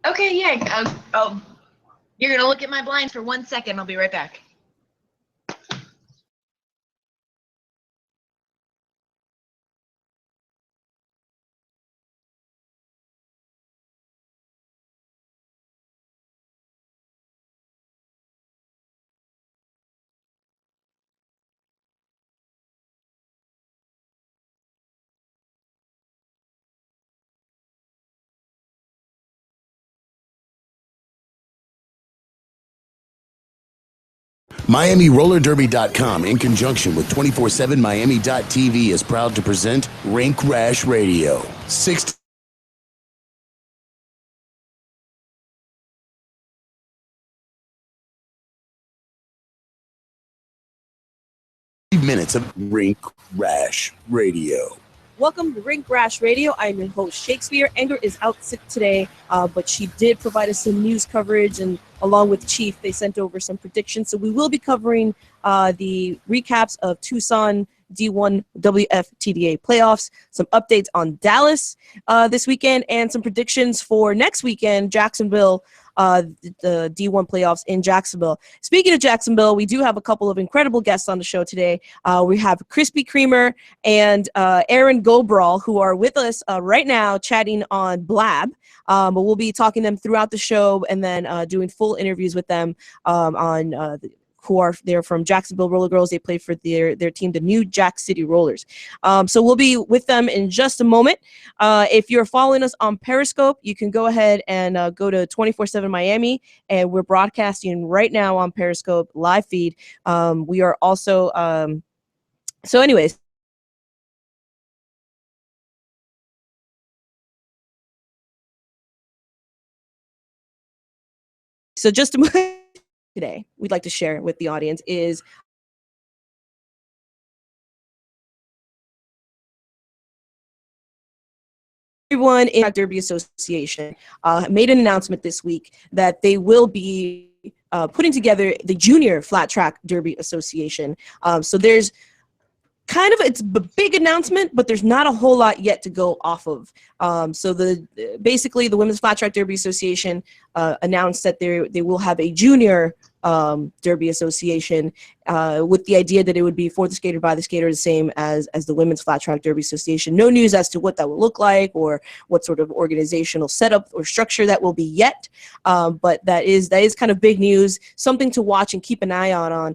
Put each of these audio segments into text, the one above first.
Okay, yeah. Oh, you're going to look at my blinds for 1 second. I'll be right back. MiamiRollerDerby.com, in conjunction with 247Miami.tv, is proud to present Rink Rash Radio. 60 minutes of Rink Rash Radio. Welcome to Rink Rash Radio. I'm your host, Shakespeare. Anger is out sick today, but she did provide us some news coverage, and along with Chief, they sent over some predictions. So we will be covering the recaps of Tucson D1 wftda playoffs, some updates on Dallas this weekend, and some predictions for next weekend, Jacksonville, the D1 playoffs in Jacksonville. Speaking of Jacksonville, we do have a couple of incredible guests on the show today. We have Krispy Kremer and Aaron Gobral, who are with us right now chatting on Blab. But we'll be talking to them throughout the show and then doing full interviews with them on they're from Jacksonville Roller Girls. They play for their team, the New Jack City Rollers. So we'll be with them in just a moment. If you're following us on Periscope, you can go ahead and go to 24/7 Miami, and we're broadcasting right now on Periscope live feed. We are also so anyways. So just today, we'd like to share with the audience is everyone in the Derby Association made an announcement this week that they will be putting together the Junior Flat Track Derby Association. So there's kind of, it's a big announcement, but there's not a whole lot yet to go off of. So basically the Women's Flat Track Derby Association announced that they will have a junior Derby Association with the idea that it would be for the skater, by the skater, the same as the Women's Flat Track Derby Association. No news as to what that will look like or what sort of organizational setup or structure that will be yet, but that is kind of big news, something to watch and keep an eye on.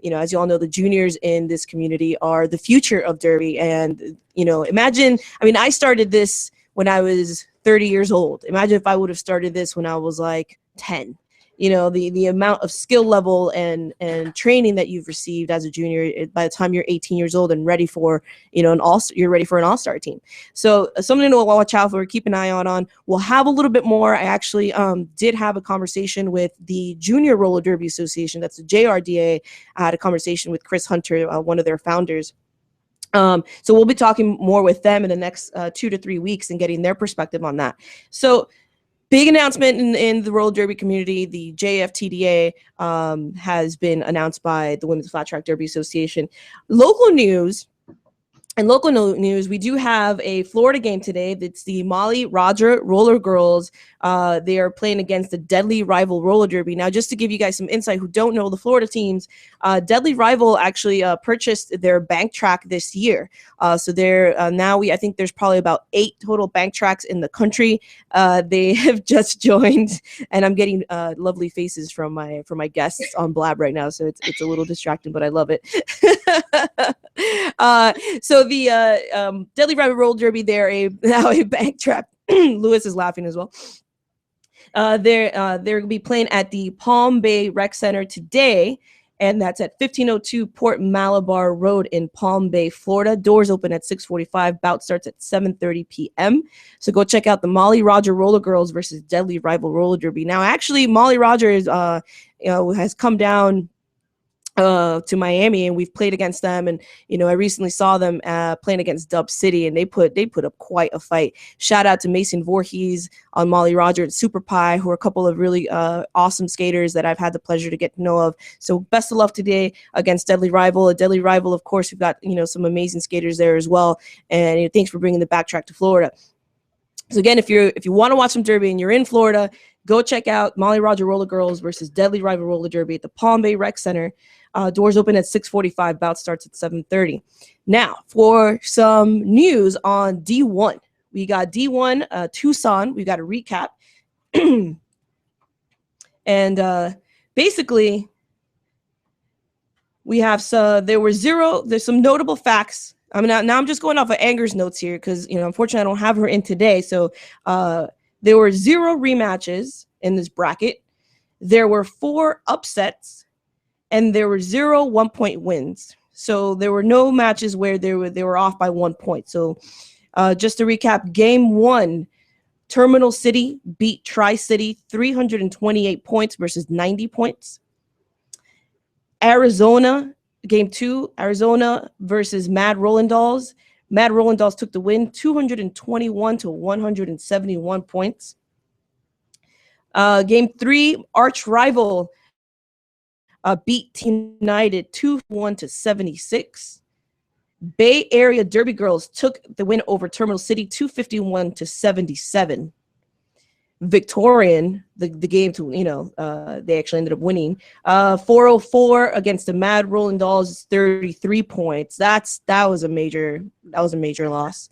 You know, as you all know, the juniors in this community are the future of Derby, and you know, imagine, I mean, I started this when I was 30 years old. Imagine if I would have started this when I was like 10. You know, the amount of skill level and training that you've received as a junior by the time you're 18 years old and ready for, you know, you're ready for an all-star team. So something to watch out for, keep an eye on. We'll have a little bit more. I actually did have a conversation with the Junior Roller Derby Association. That's the JRDA. I had a conversation with Chris Hunter, one of their founders. So we'll be talking more with them in the next 2 to 3 weeks and getting their perspective on that. So big announcement in the roller derby community. The JFTDA has been announced by the Women's Flat Track Derby Association. Local news, we do have a Florida game today. That's the Molly Roger Roller Girls. They are playing against the Deadly Rival Roller Derby. Now, just to give you guys some insight who don't know the Florida teams, Deadly Rival actually purchased their bank track this year. So they're now I think there's probably about 8 total bank tracks in the country. They have just joined, and I'm getting lovely faces from my guests on Blab right now, so it's a little distracting, but I love it. So the Deadly Rival Roller Derby, they're now a bank track. Lewis is laughing as well. They're going to be playing at the Palm Bay Rec Center today, and that's at 1502 Port Malabar Road in Palm Bay, Florida. Doors open at 6:45. Bout starts at 7:30 p.m. So go check out the Molly Roger Roller Girls versus Deadly Rival Roller Derby. Now, actually, Molly Roger is, has come down to Miami, and we've played against them, and you know, I recently saw them playing against Dub City, and they put up quite a fight. Shout out to Mason Voorhees on Molly Roger and Super Pie, who are a couple of really awesome skaters that I've had the pleasure to get to know of. So best of luck today against Deadly Rival. A Deadly Rival, of course, we've got, you know, some amazing skaters there as well, and thanks for bringing the backtrack to Florida. So again, if you want to watch some derby and you're in Florida, go check out Molly Roger Roller Girls versus Deadly Rival Roller Derby at the Palm Bay Rec Center. Doors open at 6:45. Bout starts at 7:30. Now, for some news on D1, we got D1 Tucson. We got a recap, and basically, we have there's some notable facts. I mean, now I'm just going off of Anger's notes here because, unfortunately, I don't have her in today. So there were 0 rematches in this bracket. There were 4 upsets, and there were 0 1-point wins. So there were no matches where they were off by 1 point. So just to recap, game 1, Terminal City beat Tri-City 328 points versus 90 points. Arizona, game 2, Arizona versus Mad Rollin' Dolls. Mad Rollin' Dolls took the win, 221 to 171 points. Game 3, arch rival beat Team United 2-1 to 76. Bay Area Derby Girls took the win over Terminal City 251 to 77. Victorian, the game to they actually ended up winning 404 against the Mad Rollin' Dolls, 33 points. That was a major loss.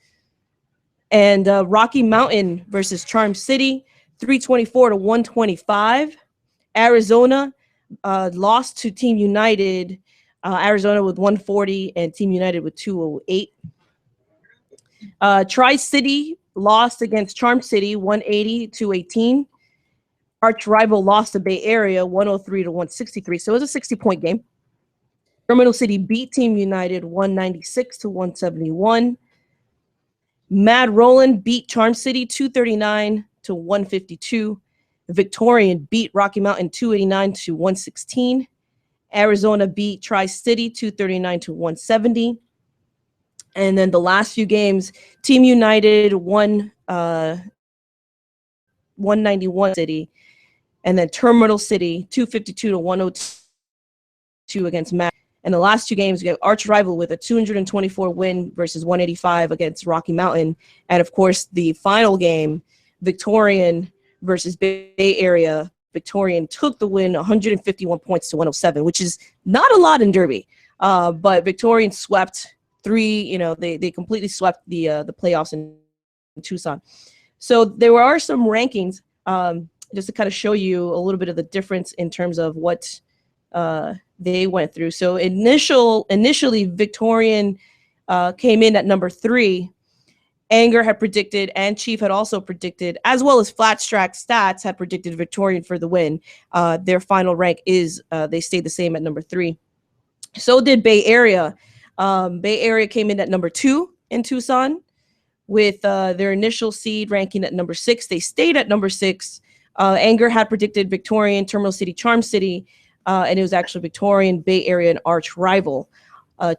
And Rocky Mountain versus Charm City, 324 to 125. Arizona lost to Team United. Arizona with 140 and Team United with 208. Tri-City lost against Charm City, 180 to 18. Arch rival lost to Bay Area, 103 to 163. So it was a 60-point game. Terminal City beat Team United, 196 to 171. Mad Rollin' beat Charm City, 239 to 152. Victorian beat Rocky Mountain, 289 to 116. Arizona beat Tri-City, 239 to 170. And then the last few games, Team United won 191 City, and then Terminal City 252 to 102 against Matt. And the last 2 games, we got arch rival with a 224 win versus 185 against Rocky Mountain. And of course, the final game, Victorian versus Bay Area. Victorian took the win, 151 points to 107, which is not a lot in Derby. But Victorian swept 3, they completely swept the playoffs in Tucson. So there are some rankings just to kind of show you a little bit of the difference in terms of what they went through. So initially Victorian came in at number 3. Anger had predicted, and Chief had also predicted, as well as Flat Track Stats had predicted Victorian for the win. Their final rank is they stayed the same at number 3. So did Bay Area. Bay Area came in at number 2 in Tucson with their initial seed ranking at number 6. They stayed at number 6. Anger had predicted Victorian, Terminal City, Charm City, and it was actually Victorian, Bay Area, and arch rival.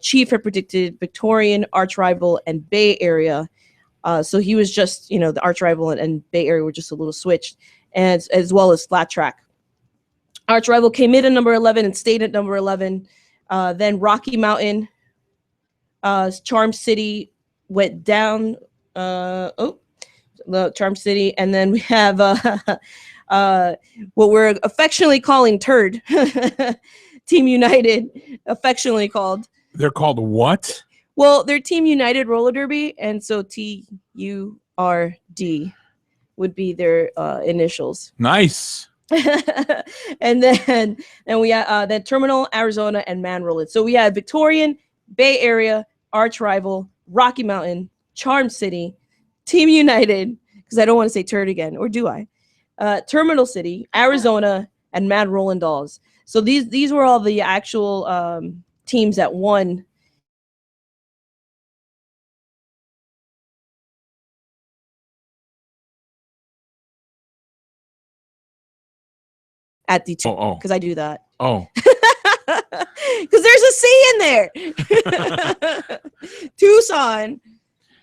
Chief had predicted Victorian, arch rival, and Bay Area. So he was just, the arch rival and Bay Area were just a little switched, and as well as Flat Track. Arch rival came in at number 11 and stayed at number 11. Then Rocky Mountain, Charm City went down. The Charm City, and then we have what we're affectionately calling Turd. Team United, affectionately called. They're called what? Well, they're Team United Roller Derby, and so TURD would be their initials. Nice. And then we had then Terminal, Arizona, and Man Rollin'. So we had Victorian, Bay Area, arch rival, Rocky Mountain, Charm City, Team United, because I don't want to say Turd again, or do I? Terminal City, Arizona, and Mad Rollin' Dolls. So these were all the actual teams that won. At the because I do that. Oh. Because there's a C in there. Tucson.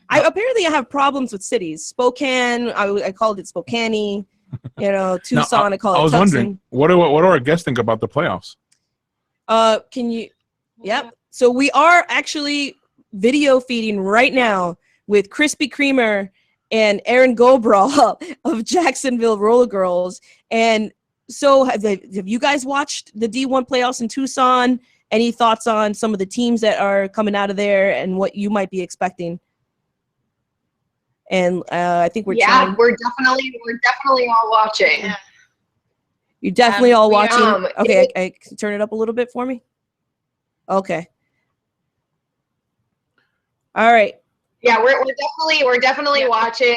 Apparently I have problems with cities. Spokane, I called it Spokane. Tucson, now, I call it. I was wondering, what do our guests think about the playoffs? Can you? Yep. So we are actually video feeding right now with Krispy Kremer and Aaron Gobral of Jacksonville Roller Girls. And so have you guys watched the D1 playoffs in Tucson? Any thoughts on some of the teams that are coming out of there and what you might be expecting? And I think we're trying. we're definitely all watching. Yeah. You're definitely all we watching. are. Okay, I can turn it up a little bit for me. Okay. All right. Yeah, we're definitely watching.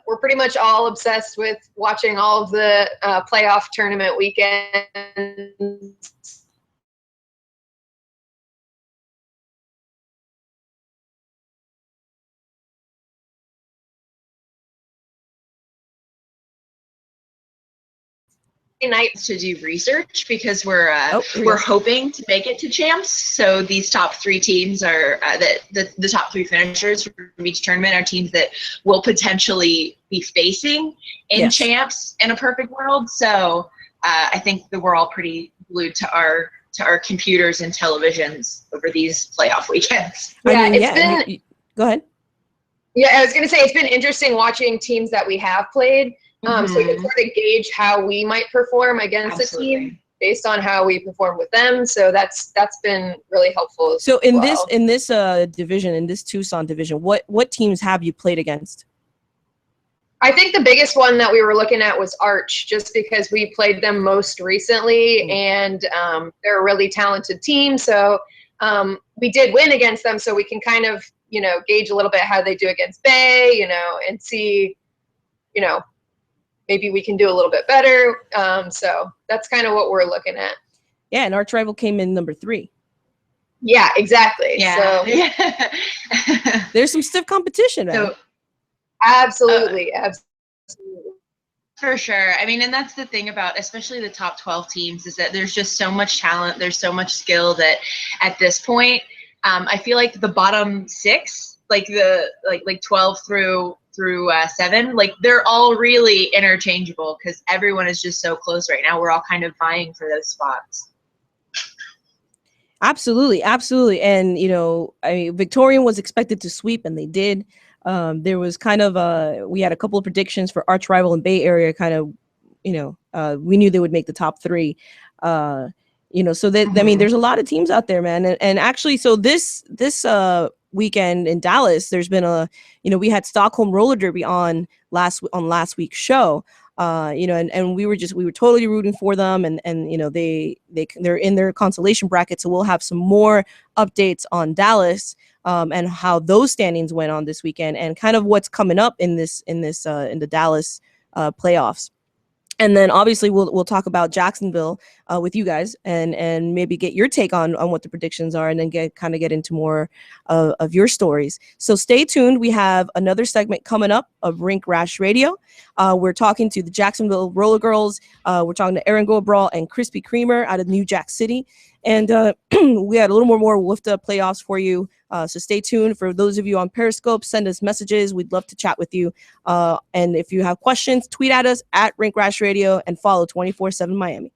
We're pretty much all obsessed with watching all of the playoff tournament weekends. Nights to do research because we're we we're go. hoping to make it to champs. So these top three teams are the top three finishers from each tournament are teams that will potentially be facing in Yes. champs in a perfect world. So I think that we're all pretty glued to our computers and televisions over these playoff weekends. Yeah, it's been. Go ahead. Yeah, I was going to say it's been interesting watching teams that we have played. So we can sort of gauge how we might perform against a team based on how we perform with them. So that's been really helpful. So in this division, in this Tucson division, what teams have you played against? I think the biggest one that we were looking at was Arch, just because we played them most recently, and they're a really talented team. So we did win against them, so we can kind of, gauge a little bit how they do against Bay, and see, maybe we can do a little bit better. So that's kind of what we're looking at. Yeah, and Arch Rival came in number 3. Yeah, exactly. Yeah. So there's some stiff competition, man. So absolutely. For sure. I mean, and that's the thing about especially the top 12 teams is that there's just so much talent. There's so much skill that at this point, I feel like the bottom 6, like the like 12 through 7, like they're all really interchangeable because everyone is just so close right now. We're all kind of vying for those spots. Absolutely. And I mean, Victorian was expected to sweep, and they did. There was kind of we had a couple of predictions for Arch Rival and Bay Area. Kind of, we knew they would make the top 3. So that I mean, there's a lot of teams out there, man. And actually, so this weekend in Dallas, there's been we had Stockholm Roller Derby on last week's show. And we were totally rooting for them, and they're in their consolation bracket, so we'll have some more updates on Dallas and how those standings went on this weekend, and kind of what's coming up in the Dallas playoffs. And then obviously we'll talk about Jacksonville with you guys, and maybe get your take on what the predictions are, and then get into more of your stories. So stay tuned. We have another segment coming up of Rink Rash Radio. We're talking to the Jacksonville Roller Girls. We're talking to Aaron Gobral and Krispy Kremer out of New Jack City. And we had a little more WFTA playoffs for you. So stay tuned. For those of you on Periscope, send us messages. We'd love to chat with you. And if you have questions, tweet at us at Rink Rash Radio and follow 24/7 Miami.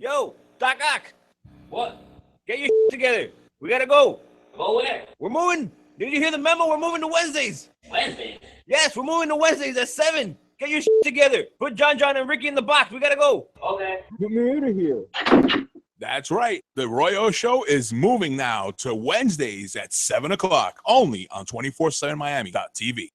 Yo, Doc Ock. What? Get your together. We gotta go. Go where? We're moving. Did you hear the memo? We're moving to Wednesdays. Wednesday. Yes, we're moving to Wednesdays at 7. Get your together. Put John and Ricky in the box. We gotta go. Okay. Get me out of here. That's right. The Royo Show is moving now to Wednesdays at 7 o'clock, only on 247miami.tv.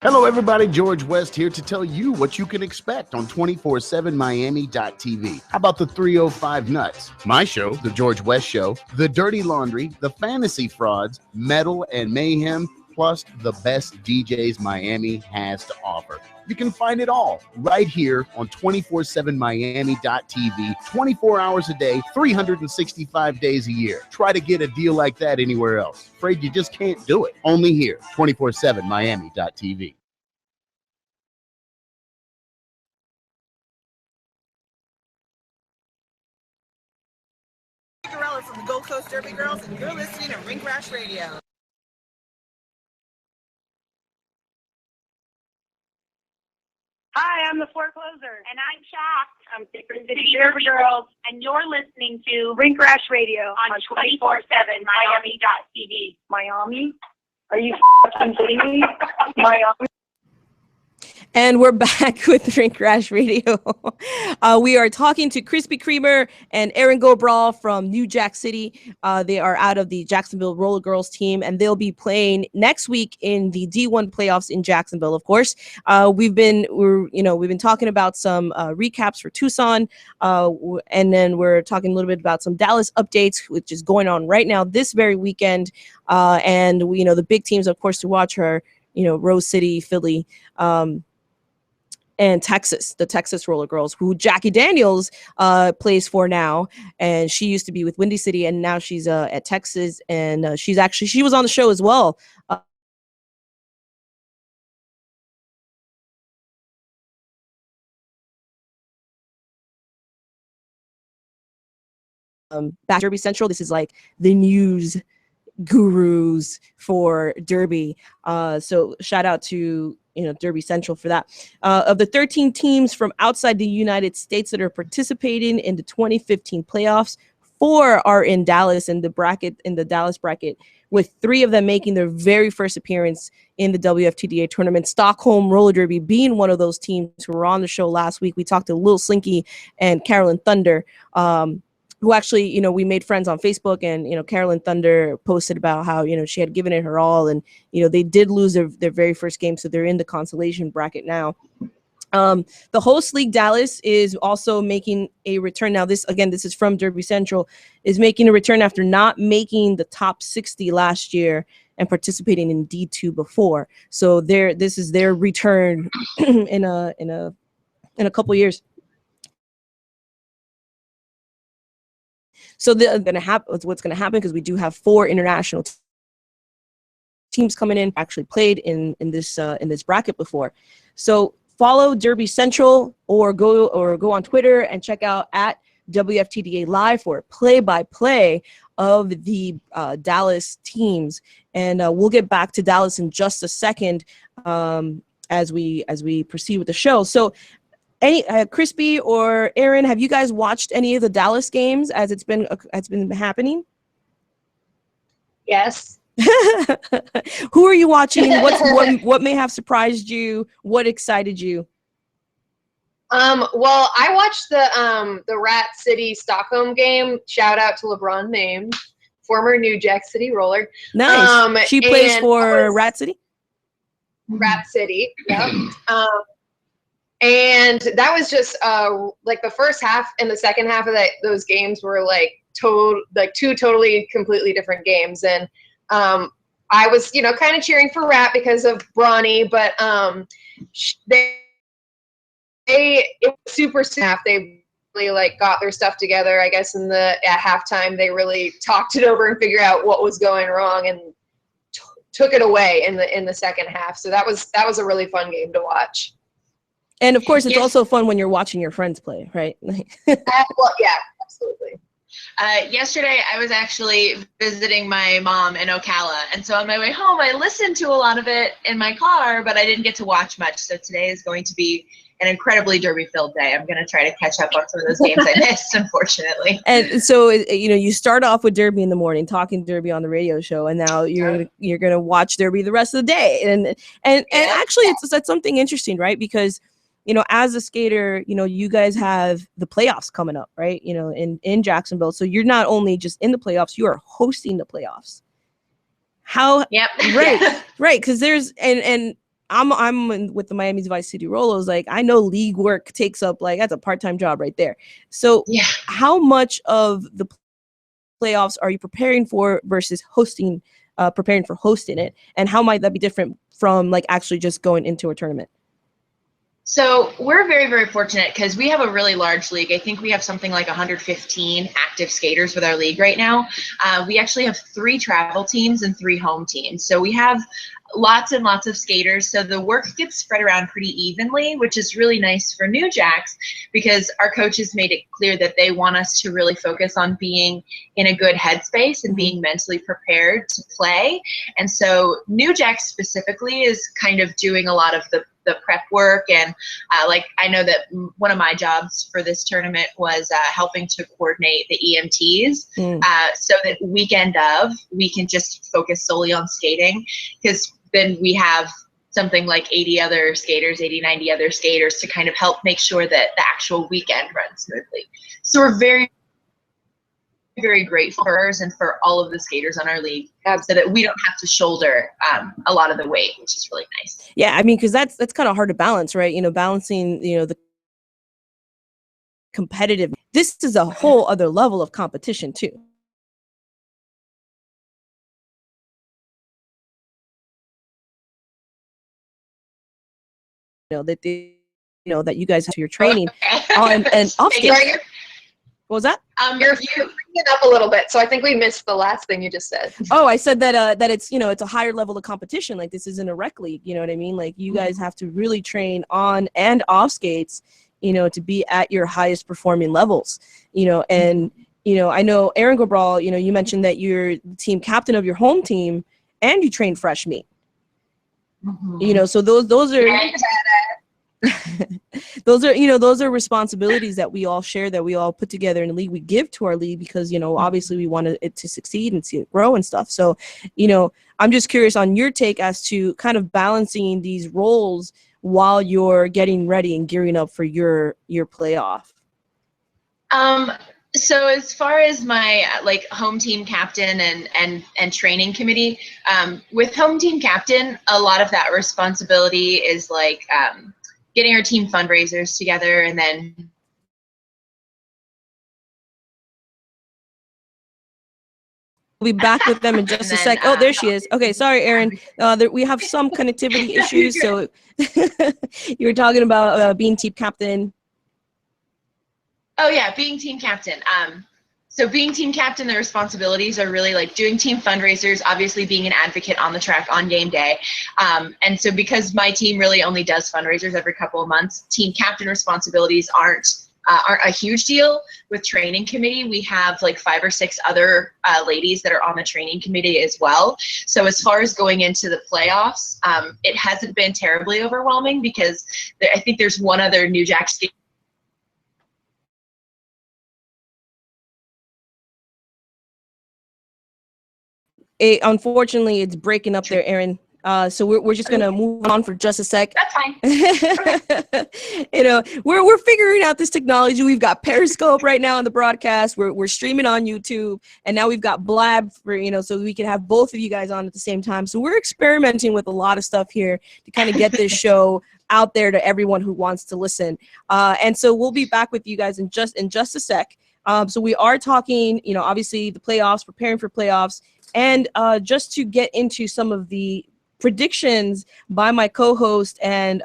Hello, everybody. George West here to tell you what you can expect on 247miami.tv. How about the 305 Nuts? My show, The George West Show, The Dirty Laundry, The Fantasy Frauds, Metal and Mayhem, plus the best DJs Miami has to offer. You can find it all right here on 247miami.tv, 24 hours a day, 365 days a year. Try to get a deal like that anywhere else. Afraid you just can't do it. Only here, 247miami.tv. From the Coast Derby Girls, and you're listening to Rink Rash Radio. Hi, I'm the forecloser. And I'm Shocked. I'm Different City Derby Girls, and you're listening to Rink Rash Radio on 24/7 Miami.tv. Miami? Are you f***ing kidding me? Miami? And we're back with Rink Rash Radio. We are talking to Krispy Kremer and Aaron Gobral from New Jack City. They are out of the Jacksonville Roller Girls team, and they'll be playing next week in the D1 playoffs in Jacksonville. Of course, we've been talking about some recaps for Tucson, and then we're talking a little bit about some Dallas updates, which is going on right now this very weekend. And the big teams, of course, to watch are Rose City, Philly. And Texas, the Texas Roller Girls, who Jackie Daniels plays for now, and she used to be with Windy City, and now she's at Texas, and she was on the show as well. Back Derby Central. This is like the news gurus for Derby. So shout out to Derby Central for that. Of the 13 teams from outside the United States that are participating in the 2015 playoffs, 4 are in Dallas in the Dallas bracket, with 3 of them making their very first appearance in the WFTDA tournament. Stockholm Roller Derby being one of those teams who were on the show last week. We talked to Lil Slinky and Carolyn Thunder, who actually, we made friends on Facebook, and, Carolyn Thunder posted about how, she had given it her all, and, they did lose their very first game. So they're in the consolation bracket now. The host league Dallas is also making a return. Now this is from Derby Central, is making a return after not making the top 60 last year and participating in D2 before. So this is their return in a couple years. So what's going to happen, because we do have 4 international teams coming in, actually played in this bracket before. So follow Derby Central or go on Twitter and check out at WFTDA Live for play-by-play of the Dallas teams. And we'll get back to Dallas in just a second as we proceed with the show. So any Krispy or Aaron, have you guys watched any of the Dallas games as it's been happening? Yes. Who are you watching? What may have surprised you? What excited you? Well, I watched the Rat City Stockholm game. Shout out to LeBron James, former New Jack City Roller. Nice. She plays for Rat City. Rat City. Yeah. And that was just like the first half and the second half of those games were like two totally completely different games. And I was, kind of cheering for Rat because of Bronny, but it was super soon. They really got their stuff together. I guess at halftime they really talked it over and figured out what was going wrong and took it away in the second half. So that was a really fun game to watch. And of course, it's also fun when you're watching your friends play, right? Well, yeah, absolutely. Yesterday, I was actually visiting my mom in Ocala. And so on my way home, I listened to a lot of it in my car, but I didn't get to watch much. So today is going to be an incredibly Derby-filled day. I'm going to try to catch up on some of those games I missed, unfortunately. And so, you start off with Derby in the morning, talking Derby on the radio show, and now you're going to watch Derby the rest of the day. And actually, it's something interesting, right? Because as a skater, you guys have the playoffs coming up, right? In Jacksonville. So you're not only just in the playoffs, you are hosting the playoffs. How? Yep. Right. Right. Because there's, and I'm with the Miami Vice City Rollers. Like, I know league work takes up, that's a part-time job right there. So how much of the playoffs are you preparing for versus preparing for hosting it? And how might that be different from actually just going into a tournament? So we're very, very fortunate because we have a really large league. I think we have something like 115 active skaters with our league right now. We actually have 3 travel teams and 3 home teams. So we have lots and lots of skaters, so the work gets spread around pretty evenly, which is really nice for New Jacks because our coaches made it clear that they want us to really focus on being in a good headspace and being mentally prepared to play. And so New Jacks specifically is kind of doing a lot of the prep work, and like I know that one of my jobs for this tournament was helping to coordinate the EMTs so that weekend of we can just focus solely on skating, because then we have something like 80, 90 other skaters to kind of help make sure that the actual weekend runs smoothly. So we're very, very grateful for us and for all of the skaters on our league, so that we don't have to shoulder a lot of the weight, which is really nice. Yeah, I mean, because that's kind of hard to balance, right? Balancing, the competitive. This is a whole other level of competition too. That that you guys have your training on and off skate. What was that? You're bringing up a little bit, so I think we missed the last thing you just said. Oh, I said that it's it's a higher level of competition. Like, this isn't a rec league. You know what I mean? Like, you guys have to really train on and off skates, to be at your highest performing levels. And I know Aaron Gobral, you mentioned that you're the team captain of your home team and you train fresh meat. So those are those are responsibilities that we all share, that we all put together in the league. We give to our league because obviously we want it to succeed and see it grow and stuff. So I'm just curious on your take as to kind of balancing these roles while you're getting ready and gearing up for your playoff. So as far as my home team captain and training committee, with home team captain, a lot of that responsibility is getting our team fundraisers together, and then we'll be back with them in just a sec. Oh, there she is. Okay, sorry, Aaron. We have some connectivity issues. So you were talking about being team captain. Oh yeah, being team captain. So being team captain, the responsibilities are really doing team fundraisers, obviously being an advocate on the track on game day. And so because my team really only does fundraisers every couple of months, team captain responsibilities aren't a huge deal. With training committee, we have 5 or 6 other ladies that are on the training committee as well. So as far as going into the playoffs, it hasn't been terribly overwhelming because I think there's one other New Jack skater. Unfortunately, it's breaking up there, Aaron. So we're just gonna move on for just a sec. That's fine. We're figuring out this technology. We've got Periscope right now on the broadcast. We're streaming on YouTube, and now we've got Blab for so we can have both of you guys on at the same time. So we're experimenting with a lot of stuff here to kind of get this show out there to everyone who wants to listen. And so we'll be back with you guys in just a sec. So we are talking, obviously the playoffs, preparing for playoffs. And just to get into some of the predictions by my co-host and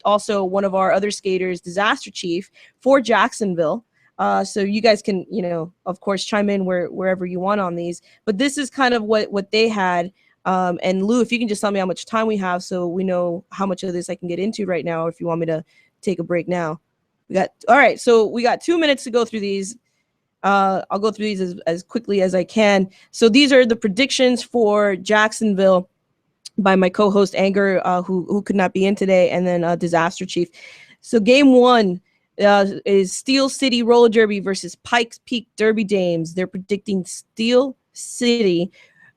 also one of our other skaters, Disaster Chief, for Jacksonville. So you guys can, of course, chime in wherever you want on these. But this is kind of what they had. And Lou, if you can just tell me how much time we have so we know how much of this I can get into right now, or if you want me to take a break now. All right, so we got 2 minutes to go through these. I'll go through these as quickly as I can. So these are the predictions for Jacksonville by my co-host Anger, who could not be in today, and then Disaster Chief. So game 1 is Steel City Roller Derby versus Pikes Peak Derby Dames. They're predicting Steel City.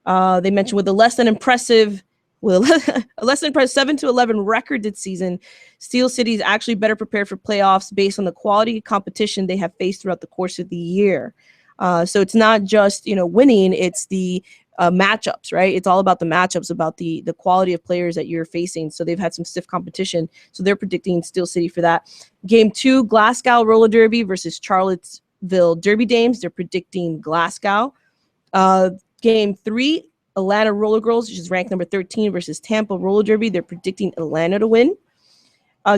They mentioned with a less than impressive 7-11 record this season, Steel City is actually better prepared for playoffs based on the quality of competition they have faced throughout the course of the year. So it's not just winning; it's the matchups, right? It's all about the matchups, about the quality of players that you're facing. So they've had some stiff competition. So they're predicting Steel City for that. Game 2, Glasgow Roller Derby versus Charlottesville Derby Dames. They're predicting Glasgow. Game 3. Atlanta Roller Girls, which is ranked number 13, versus Tampa Roller Derby. They're predicting Atlanta to win.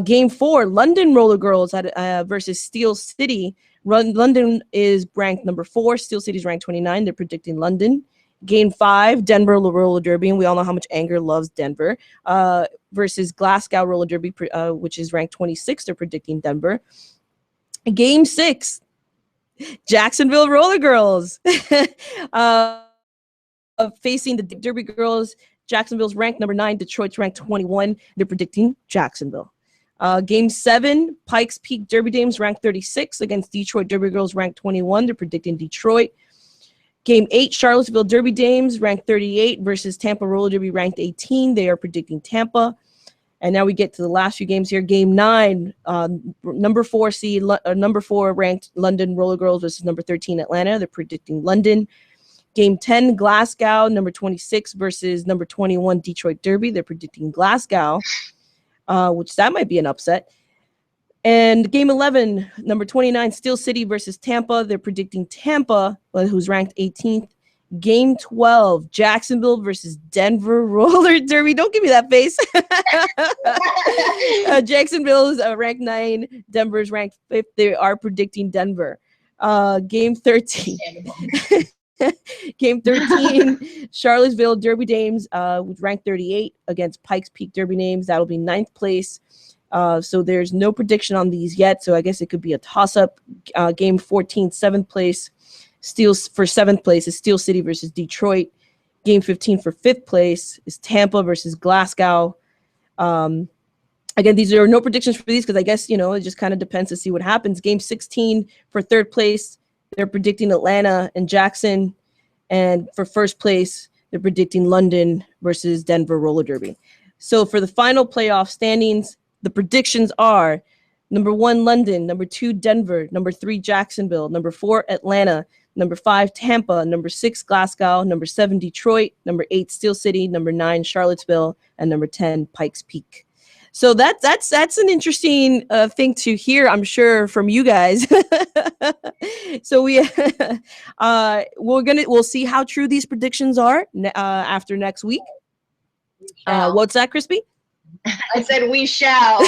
Game 4, London Roller Girls versus Steel City. London is ranked number 4. Steel City is ranked 29. They're predicting London. Game 5, Denver Roller Derby, and we all know how much Anger loves Denver, versus Glasgow Roller Derby, which is ranked 26th. They're predicting Denver. Game 6, Jacksonville Roller Girls facing the Derby Girls. Jacksonville's ranked number 9. Detroit's ranked 21. They're predicting Jacksonville. Game 7, Pikes Peak Derby Dames ranked 36 against Detroit Derby Girls ranked 21. They're predicting Detroit. Game 8, Charlottesville Derby Dames ranked 38 versus Tampa Roller Derby ranked 18. They are predicting Tampa. And now we get to the last few games here. Game 9, number 4 ranked London Roller Girls versus number 13 Atlanta. They're predicting London. Game 10, Glasgow, number 26 versus number 21 Detroit Derby. They're predicting Glasgow, which that might be an upset. And game 11, number 29, Steel City versus Tampa. They're predicting Tampa, who's ranked 18th. Game 12, Jacksonville versus Denver Roller Derby. Don't give me that face. Jacksonville is ranked 9. Denver's ranked 5th. They are predicting Denver. Game 13. Game 13, Charlottesville Derby Dames, ranked 38 against Pikes Peak Derby Dames. That'll be 9th place. So there's no prediction on these yet. So I guess it could be a toss-up. Game 14, 7th place. For 7th place is Steel City versus Detroit. Game 15 for 5th place is Tampa versus Glasgow. Again, these are no predictions for these because I guess, it just kind of depends to see what happens. Game 16 for 3rd place, they're predicting Atlanta and Jackson. And for 1st place, they're predicting London versus Denver Roller Derby. So for the final playoff standings, the predictions are number 1, London, number 2, Denver, number 3, Jacksonville, number 4, Atlanta, number 5, Tampa, number 6, Glasgow, number 7, Detroit, number 8, Steel City, number 9, Charlottesville, and number 10, Pikes Peak. So that's an interesting thing to hear, I'm sure, from you guys. So we'll see how true these predictions are after next week. What's that, Krispy? I said we shall.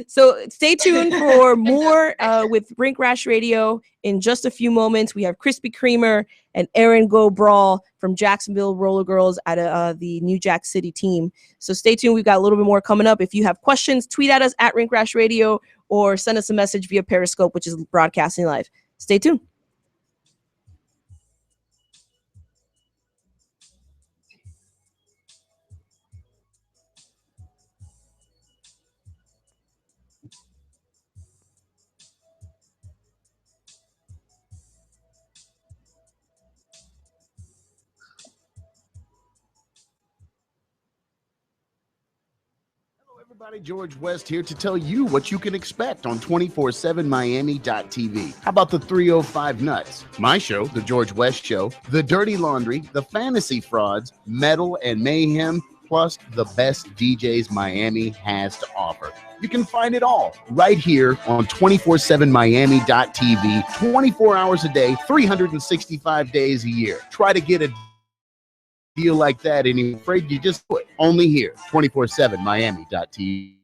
So stay tuned for more with Rink Rash Radio. In just a few moments, we have Krispy Kremer and Aaron Go Brawl from Jacksonville Roller Girls at the New Jack City team. So stay tuned. We've got a little bit more coming up. If you have questions, tweet at us at Rink Rash Radio or send us a message via Periscope, which is broadcasting live. Stay tuned. Everybody, George West here to tell you what you can expect on 247miami.tv. How about the 305 Nuts? My show, The George West Show, The Dirty Laundry, The Fantasy Frauds, Metal and Mayhem, plus the best DJs Miami has to offer. You can find it all right here on 247miami.tv, 24 hours a day, 365 days a year. Try to get a deal like that and you're afraid you just put only here 247miami.tv.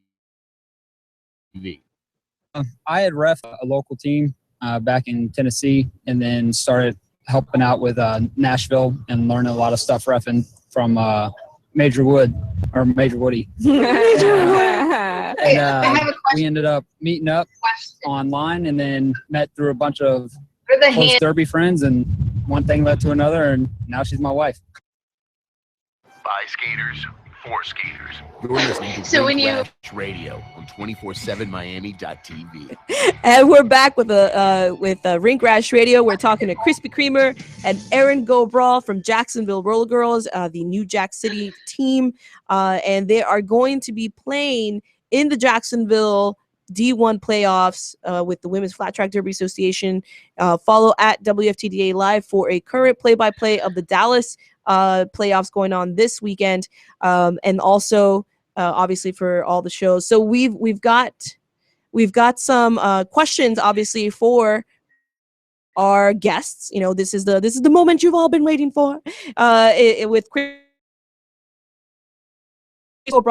I had ref a local team back in Tennessee and then started helping out with Nashville and learning a lot of stuff refing from Major Woody. We ended up meeting up online and then met through a bunch of close derby friends, and one thing led to another, and now she's my wife. By skaters, for skaters. You're listening to Rash Radio on 247miami.tv. And we're back with Rink Rash Radio. We're talking to Krispy Kremer and Aaron Go Brawl from Jacksonville Roller Girls, the New Jack City team. And they are going to be playing in the Jacksonville D1 playoffs with the Women's Flat Track Derby Association. Follow at WFTDA Live for a current play-by-play of the Dallas playoffs going on this weekend, and also obviously for all the shows. So we've got some questions obviously for our guests. This is the moment you've all been waiting for. With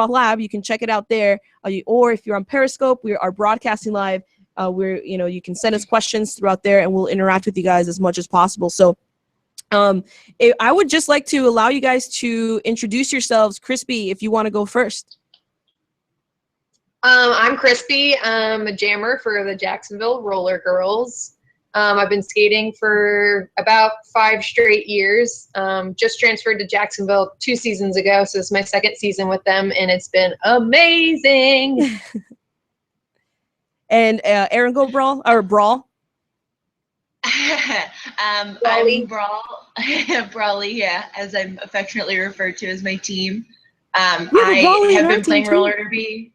Lab, you can check it out there, or if you're on Periscope, we are broadcasting live You can send us questions throughout there, and we'll interact with you guys as much as possible. So I would just like to allow you guys to introduce yourselves. Krispy, if you want to go first. I'm Krispy. I'm a jammer for the Jacksonville Roller Girls. I've been skating for about 5 straight years. Just transferred to Jacksonville 2 seasons ago, so it's my 2nd season with them, and it's been amazing. And Aaron, go Brawl. I'm Brawley, yeah, as I'm affectionately referred to as my team. I have been playing roller derby.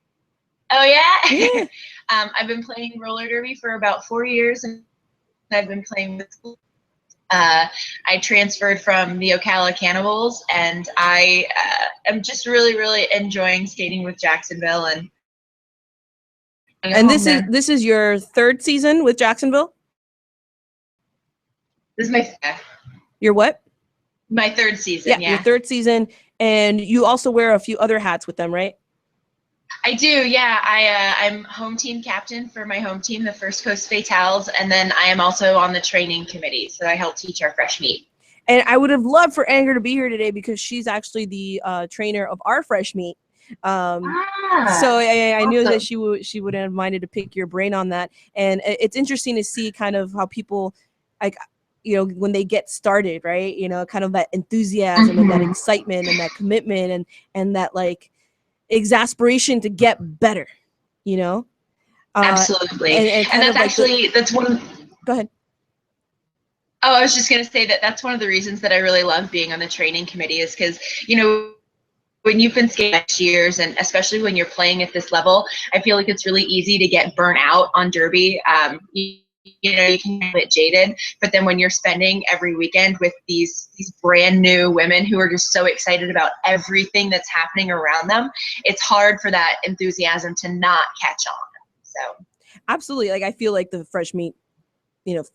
Oh yeah. I've been playing roller derby for about 4 years, and I've been playing with I transferred from the Ocala Cannibals, and I am just really enjoying skating with Jacksonville. And this is your 3rd season with Jacksonville? This is my Your what? My 3rd season, yeah. Your 3rd season, and you also wear a few other hats with them, right? I do, yeah. I'm home team captain for my home team, the First Coast Fatales, and then I am also on the training committee, so I help teach our fresh meat. And I would have loved for Anger to be here today because she's actually the trainer of our fresh meat. So I knew that she would have minded to pick your brain on that. And it's interesting to see kind of how people, like, when they get started, right? Kind of that enthusiasm and that excitement and that commitment and that like exasperation to get better, Absolutely. And that's one. Go ahead. Oh, I was just going to say that's one of the reasons that I really love being on the training committee is because, when you've been skating years, and especially when you're playing at this level, I feel like it's really easy to get burnt out on derby. You can get a bit jaded, but then when you're spending every weekend with these brand new women who are just so excited about everything that's happening around them, it's hard for that enthusiasm to not catch on. So absolutely, like I feel like the fresh meat,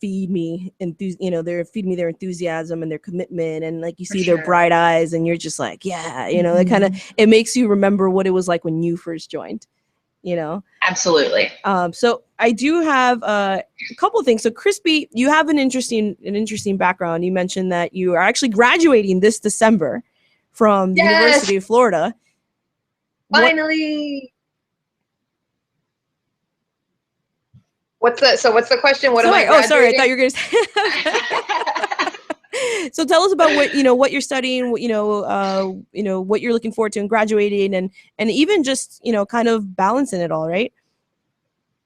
feed me they feed me their enthusiasm and their commitment, and like you see their bright eyes, and you're just like, yeah, it kind of it makes you remember what it was like when you first joined. Absolutely. So I do have a couple of things. So Krispy, you have an interesting background. You mentioned that you are actually graduating this December from the University of Florida. Finally. What's the question? What am I graduating? Oh, sorry. I thought you were going to say. So tell us about what you're studying, what you're looking forward to in graduating, and even just, kind of balancing it all, right?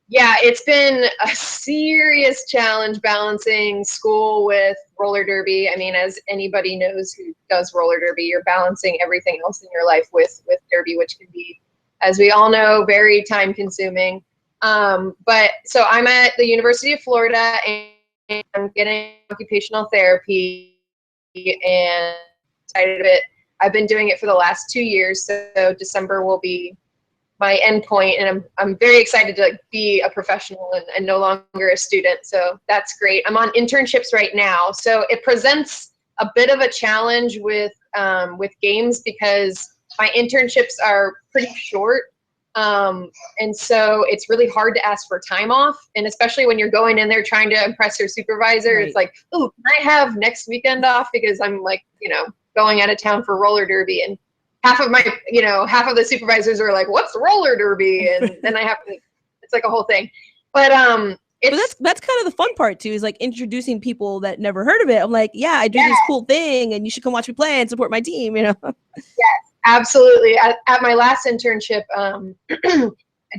Yeah, it's been a serious challenge balancing school with roller derby. I mean, as anybody knows who does roller derby, you're balancing everything else in your life with derby, which can be, as we all know, very time consuming. But so I'm at the University of Florida, and I'm getting occupational therapy, and excited of it. I've been doing it for the last 2 years, so December will be my end point, and I'm very excited to be a professional and no longer a student. So that's great. I'm on internships right now, so it presents a bit of a challenge with games because my internships are pretty short. And so it's really hard to ask for time off. And especially when you're going in there trying to impress your supervisor, It's like, oh, can I have next weekend off? Because I'm like, going out of town for roller derby. And half of the supervisors are like, what's roller derby? And then I have to, it's like a whole thing. But that's kind of the fun part too, is like introducing people that never heard of it. I'm like, yeah, I do this cool thing, and you should come watch me play and support my team, Yes. Absolutely. At my last internship,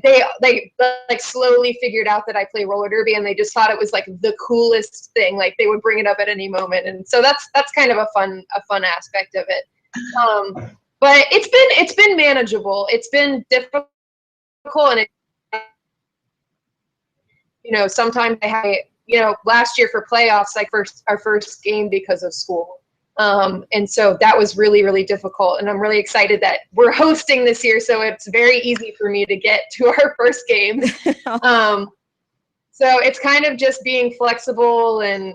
they like slowly figured out that I play roller derby, and they just thought it was like the coolest thing. Like they would bring it up at any moment, and so that's kind of a fun aspect of it. But it's been manageable. It's been difficult, and sometimes I have last year for playoffs, like our first game because of school. And so that was really, really difficult. And I'm really excited that we're hosting this year, so it's very easy for me to get to our first game. So it's kind of just being flexible and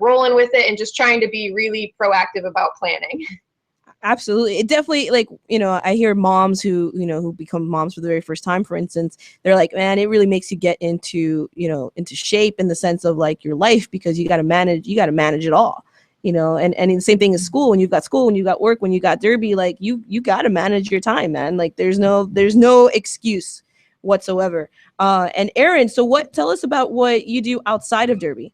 rolling with it, and just trying to be really proactive about planning. Absolutely. It definitely, like, you know, I hear moms who, you know, who become moms for the very first time, for instance, they're like, man, it really makes you get into, you know, into shape in the sense of like your life, because you got to manage it all, you know, and the same thing as school. When you've got school, when you got work, when you got derby, like you got to manage your time, man. Like there's no excuse whatsoever. And Erin, so tell us about what you do outside of derby.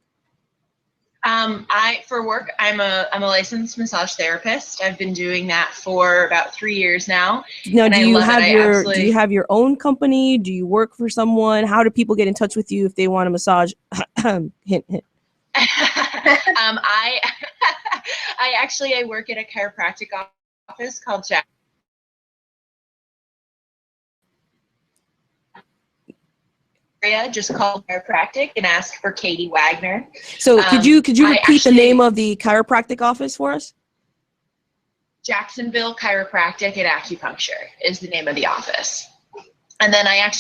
For work, I'm a licensed massage therapist. I've been doing that for about 3 years now. Now, and do I you love have it. do you have your own company? Do you work for someone? How do people get in touch with you if they want a massage? Hint, hint. I I work at a chiropractic office called just call chiropractic and ask for Katie Wagner. So could you repeat the name of the chiropractic office for us? Jacksonville Chiropractic and Acupuncture is the name of the office. And then I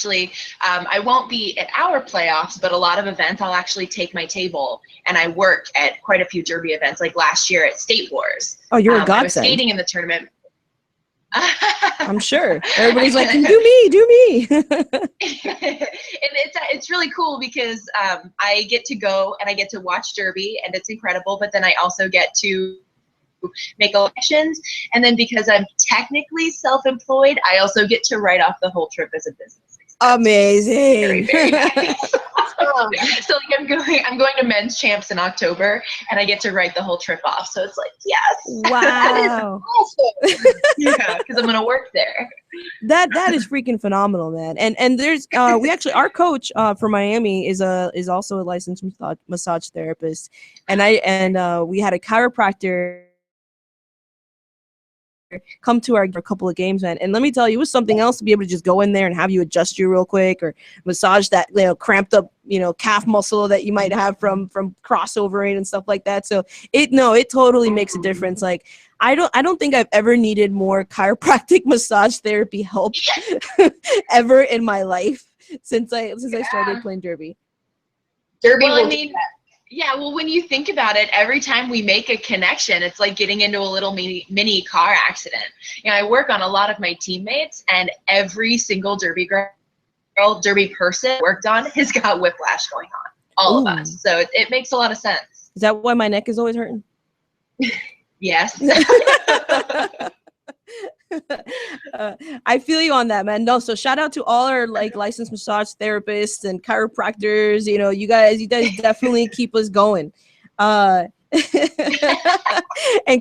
won't be at our playoffs, but a lot of events I'll actually take my table and I work at quite a few derby events, like last year at State Wars. Oh, you're a godsend. I was skating in the tournament. I'm sure everybody's like, do me. And it's really cool because I get to go and I get to watch derby and it's incredible, but then I also get to make elections, and then because I'm technically self-employed, I also get to write off the whole trip as a business expense. Amazing. Very, very nice. So like I'm going to men's champs in October and I get to write the whole trip off. So it's like, yes. Wow. Awesome. Yeah, because I'm gonna work there. That is freaking phenomenal, man. And there's we actually, our coach for Miami is also a licensed massage therapist, and we had a chiropractor come to our couple of games, man. And let me tell you, it was something else to be able to just go in there and have you adjust you real quick or massage that, you know, cramped up, you know, calf muscle that you might have from crossovering and stuff like that. So it totally makes a difference. Like I don't think I've ever needed more chiropractic massage therapy help ever in my life since I started playing derby. Yeah, well, when you think about it, every time we make a connection, it's like getting into a little mini car accident. You know, I work on a lot of my teammates, and every single derby person worked on has got whiplash going on. All of us. So it makes a lot of sense. Is that why my neck is always hurting? Yes. I feel you on that, man. No, so shout out to all our like licensed massage therapists and chiropractors. You know, you guys definitely keep us going. And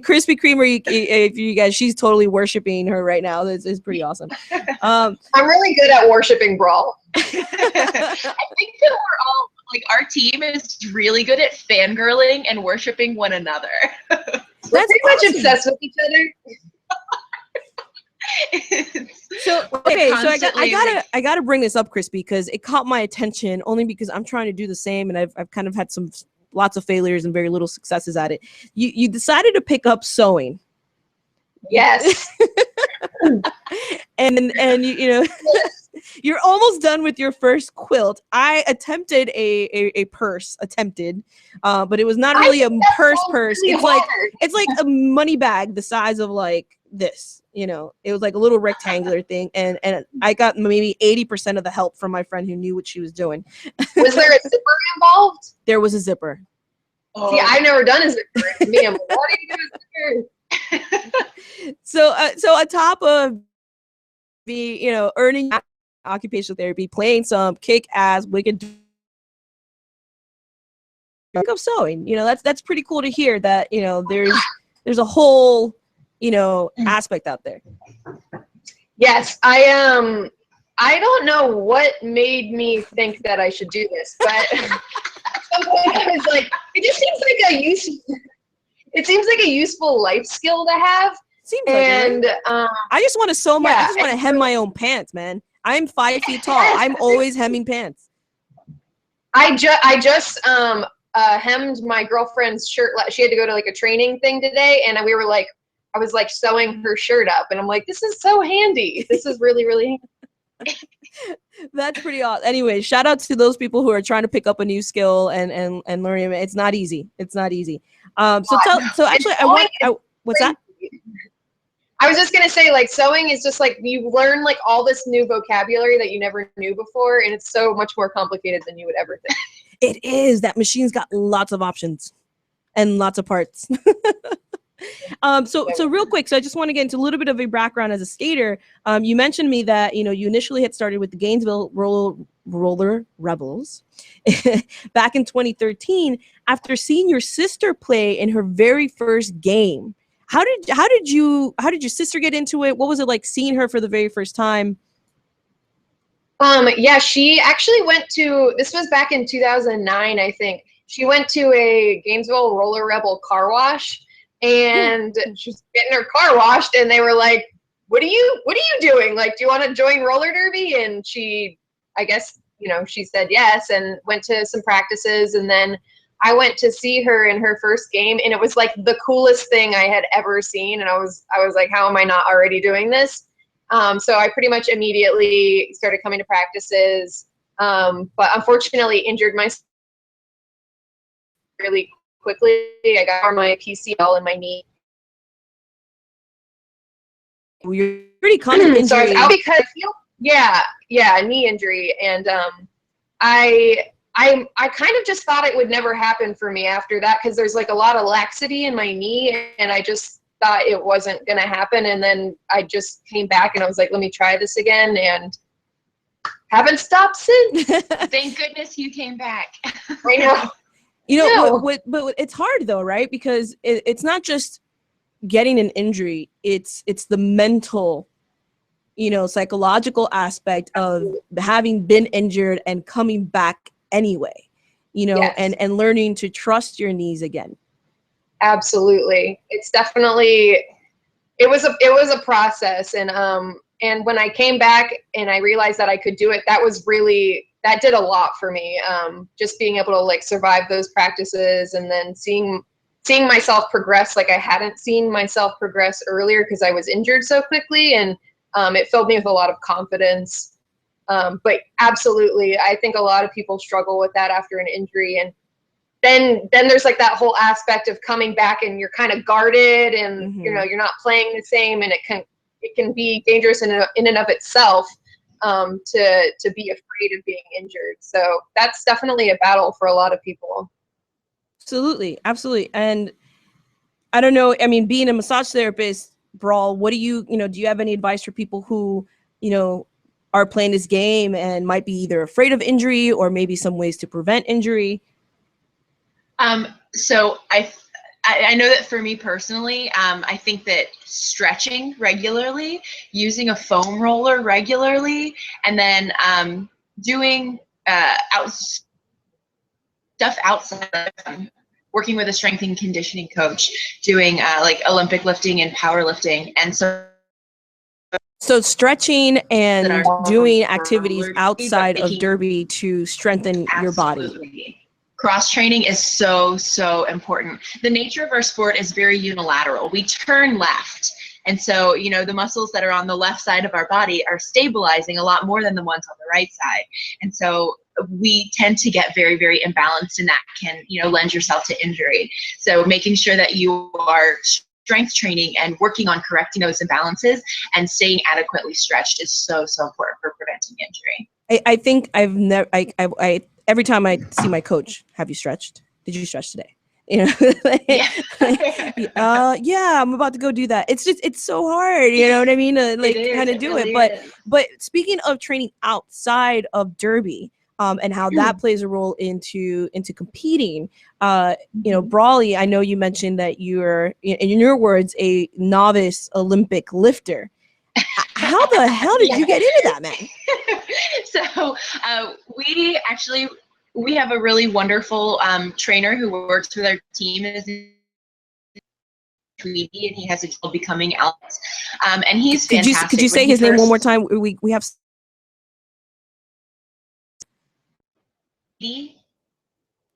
Krispy Kreme, if you guys, she's totally worshiping her right now. It's pretty awesome. I'm really good at worshiping Brawl. I think that we're all like, our team is really good at fangirling and worshiping one another. We're pretty much obsessed with each other. So I gotta bring this up, Krispy, because it caught my attention only because I'm trying to do the same, and I've kind of had lots of failures and very little successes at it. You decided to pick up sewing. Yes. and you know you're almost done with your first quilt. I attempted a purse, but it was not really a purse. Really it's like a money bag the size of like this. You know, it was like a little rectangular thing, and I got maybe 80% of the help from my friend who knew what she was doing. Was there a zipper involved? There was a zipper. Oh. See, I've never done a zipper. Me, I'm like, what do you do with zipper? So on top of the, you know, earning occupational therapy, playing some kick-ass wicked pick up sewing, you know, that's pretty cool to hear that, you know, there's a whole, you know, aspect out there. Yes, I don't know what made me think that I should do this, but I was like, it just seems like a useful life skill to have. Seems like it, right? I just want to sew I just want to hem my own pants, man. I'm 5 feet tall. I'm always hemming pants. I just hemmed my girlfriend's shirt. She had to go to like a training thing today, and we were like, I was like sewing her shirt up, and I'm like, this is so handy. This is really, really handy. That's pretty awesome. Anyway, shout out to those people who are trying to pick up a new skill and learning. It's not easy. It's not easy. What's that? I was just gonna say, like, sewing is just like you learn like all this new vocabulary that you never knew before, and it's so much more complicated than you would ever think. It is. That machine's got lots of options and lots of parts. So real quick, so I just want to get into a little bit of a background as a skater. You mentioned to me that, you know, you initially had started with the Gainesville Roller Rebels back in 2013 after seeing your sister play in her very first game. How did your sister get into it? What was it like seeing her for the very first time? Yeah, she actually went to, this was back in 2009, I think. She went to a Gainesville Roller Rebel car wash, and she's getting her car washed, and they were like, what are you doing? Like, do you want to join roller derby? And she, I guess, you know, she said yes and went to some practices, and then I went to see her in her first game, and it was like the coolest thing I had ever seen. And I was like, how am I not already doing this? So I pretty much immediately started coming to practices, but unfortunately injured myself really quickly. I got my PCL in my knee. You're pretty common injury. So I was out because, knee injury, and I kind of just thought it would never happen for me after that, because there's like a lot of laxity in my knee, and I just thought it wasn't gonna happen. And then I just came back and I was like, let me try this again, and haven't stopped since. Thank goodness you came back. I know. You know, but it's hard though, right? Because it's not just getting an injury, it's the mental, you know, psychological aspect of having been injured and coming back anyway, you know, Yes. and learning to trust your knees again. Absolutely. It's definitely, it was a process. And when I came back and I realized that I could do it, that did a lot for me. Just being able to like survive those practices, and then seeing myself progress like I hadn't seen myself progress earlier because I was injured so quickly. And it filled me with a lot of confidence. But absolutely, I think a lot of people struggle with that after an injury. And then there's like that whole aspect of coming back and you're kind of guarded, and you know, you're not playing the same, and it can be dangerous in and of itself, to be afraid of being injured. So that's definitely a battle for a lot of people. Absolutely. And I don't know, I mean, being a massage therapist, Brawl, what do you have any advice for people who, you know, are playing this game and might be either afraid of injury or maybe some ways to prevent injury? So I know that for me personally, I think that stretching regularly, using a foam roller regularly, and then doing stuff outside, working with a strength and conditioning coach, doing like Olympic lifting and powerlifting. And so stretching and doing activities outside of derby to strengthen your body. Cross training is so important. The nature of our sport is very unilateral. We turn left. And so, you know, the muscles that are on the left side of our body are stabilizing a lot more than the ones on the right side. And so we tend to get very, very imbalanced, and that can, you know, lend yourself to injury. So making sure that you are strength training and working on correcting those imbalances and staying adequately stretched is so important for preventing injury. I think I've never, every time I see my coach, have you stretched? Did you stretch today? You know, yeah, I'm about to go do that. It's so hard, you know what I mean? To like kind of do it. But speaking of training outside of derby, and how that plays a role into competing, you know, Brawley, I know you mentioned that you're, in your words, a novice Olympic lifter. How the hell did you get into that, man? So we have a really wonderful trainer who works with our team. His name is Tweety, and he has a goal becoming Alex. And he's fantastic. Could you say his name one more time? We have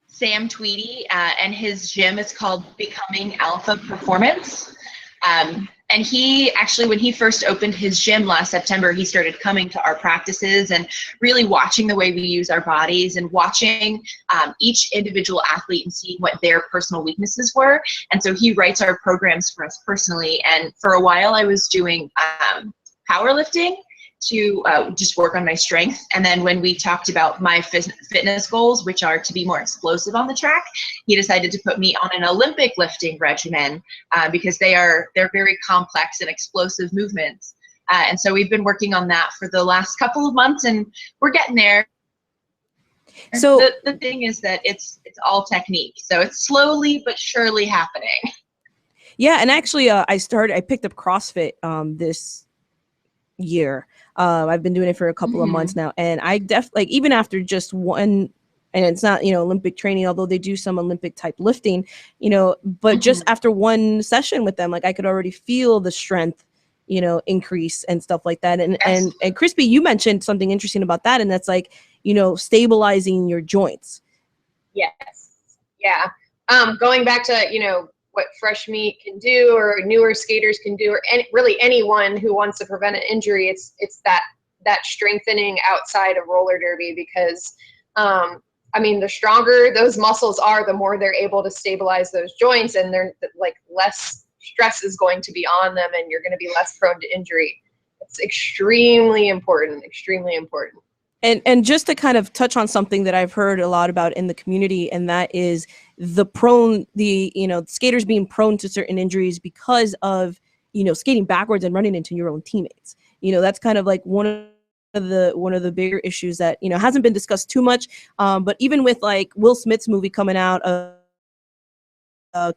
Sam Tweety, and his gym is called Becoming Alpha Performance. And And he actually, when he first opened his gym last September, he started coming to our practices and really watching the way we use our bodies and watching each individual athlete and seeing what their personal weaknesses were. And so he writes our programs for us personally. And for a while I was doing powerlifting to just work on my strength. And then when we talked about my fitness goals, which are to be more explosive on the track, he decided to put me on an Olympic lifting regimen because they're very complex and explosive movements. And so we've been working on that for the last couple of months, and we're getting there. So the thing is that it's all technique. So it's slowly but surely happening. Yeah, and actually I picked up CrossFit this year. I've been doing it for a couple of months now, and I like even after just one, and it's not, Olympic training, although they do some Olympic type lifting, but just after one session with them, like I could already feel the strength, increase and stuff like that. And Krispy, you mentioned something interesting about that, and that's like, stabilizing your joints. Yes. Yeah. Going back to, what fresh meat can do, or newer skaters can do, or really anyone who wants to prevent an injury, it's that strengthening outside of roller derby, because the stronger those muscles are, the more they're able to stabilize those joints, and they're like less stress is going to be on them, and you're going to be less prone to injury. It's extremely important, extremely important. And just to kind of touch on something that I've heard a lot about in the community, and that is skaters being prone to certain injuries because of, skating backwards and running into your own teammates. That's kind of like one of the bigger issues that, hasn't been discussed too much. But even with like Will Smith's movie coming out,